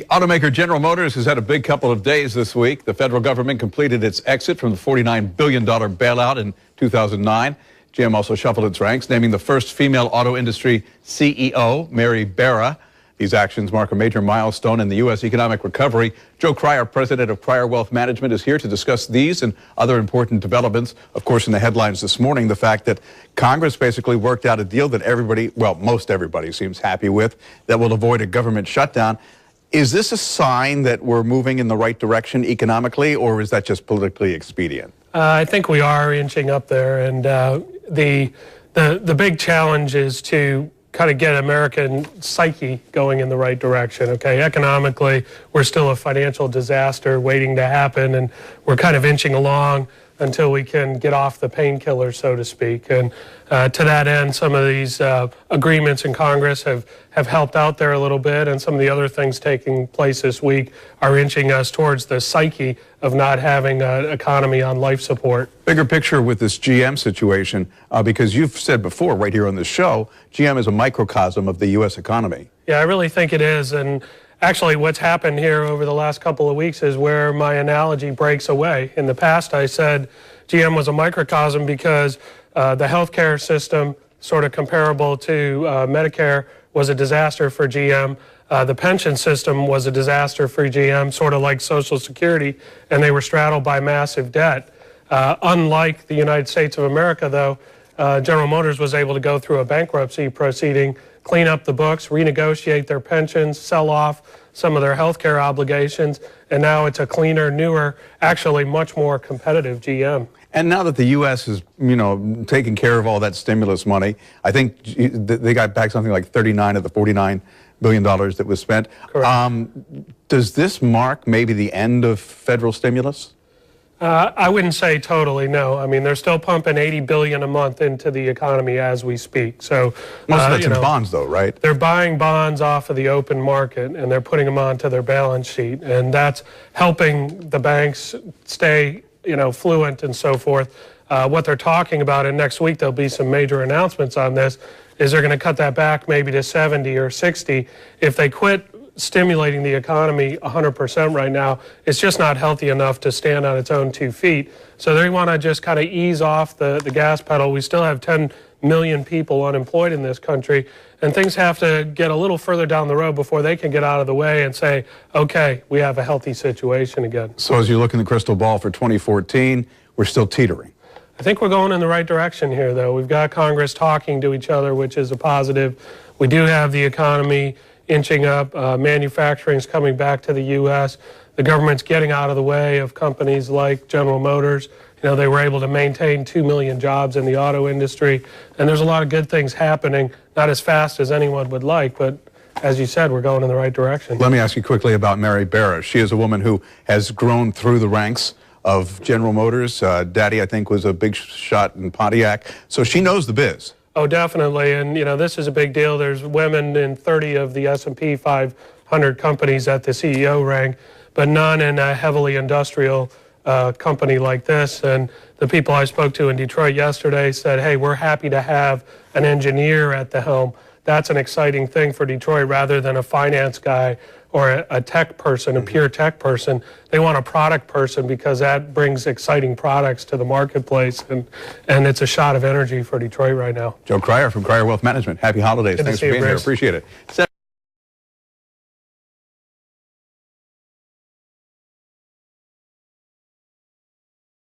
Automaker General Motors has had a big couple of days this week. The federal government completed its exit from the $49 billion bailout in 2009. GM also shuffled its ranks, naming the first female auto industry CEO, Mary Barra. These actions mark a major milestone in the U.S. economic recovery. Joe Krier, president of Krier Wealth Management, is here to discuss these and other important developments. Of course, in the headlines this morning, the fact that Congress basically worked out a deal that everybody, well, most everybody seems happy with, that will avoid a government shutdown. Is this a sign that we're moving in the right direction economically, or is that just politically expedient? I think we are inching up there, and the big challenge is to kind of get American psyche going in the right direction. Okay, economically, we're still a financial disaster waiting to happen, and we're kind of inching along until we can get off the painkiller, so to speak. And to that end, some of these agreements in Congress have helped out there a little bit, and some of the other things taking place this week are inching us towards the psyche of not having an economy on life support. Bigger picture with this GM situation, because you've said before right here on this show, GM is a microcosm of the U.S. economy. Yeah, I really think it is. And actually, what's happened here over the last couple of weeks is where my analogy breaks away. In the past, I said GM was a microcosm because the healthcare system, sort of comparable to Medicare, was a disaster for GM. The pension system was a disaster for GM, sort of like Social Security, and they were straddled by massive debt. Unlike the United States of America, though, General Motors was able to go through a bankruptcy proceeding, clean up the books, renegotiate their pensions, sell off some of their health care obligations, and now it's a cleaner, newer, actually much more competitive GM. And now that the U.S. is, taking care of all that stimulus money, I think they got back something like 39 of the $49 billion that was spent. Correct. Does this mark maybe the end of federal stimulus? I wouldn't say totally, no. I mean, they're still pumping $80 billion a month into the economy as we speak. So most of that's in bonds, though, right? They're buying bonds off of the open market, and they're putting them onto their balance sheet, and that's helping the banks stay, fluent and so forth. What they're talking about, and next week there'll be some major announcements on this, is they're going to cut that back maybe to 70 or 60. If they quit stimulating the economy 100% right now, it's just not healthy enough to stand on its own 2 feet. So they want to just kind of ease off the gas pedal. We still have 10 million people unemployed in this country, and things have to get a little further down the road before they can get out of the way and say, okay, we have a healthy situation again. So as you look in the crystal ball for 2014, we're still teetering. I think we're going in the right direction here, though. We've got Congress talking to each other, which is a positive. We do have the economy inching up. Manufacturing's coming back to the U.S. The government's getting out of the way of companies like General Motors. They were able to maintain 2 million jobs in the auto industry. And there's a lot of good things happening, not as fast as anyone would like, but as you said, we're going in the right direction. Let me ask you quickly about Mary Barra. She is a woman who has grown through the ranks of General Motors. Daddy, I think, was a big shot in Pontiac. So she knows the biz. Oh, definitely. And, this is a big deal. There's women in 30 of the S&P 500 companies at the CEO rank, but none in a heavily industrial company like this. And the people I spoke to in Detroit yesterday said, hey, we're happy to have an engineer at the helm. That's an exciting thing for Detroit rather than a finance guy or a tech person, a pure tech person. They want a product person because that brings exciting products to the marketplace, and it's a shot of energy for Detroit right now. Joe Krier from Krier Wealth Management. Happy holidays. Thanks for being here. Appreciate it.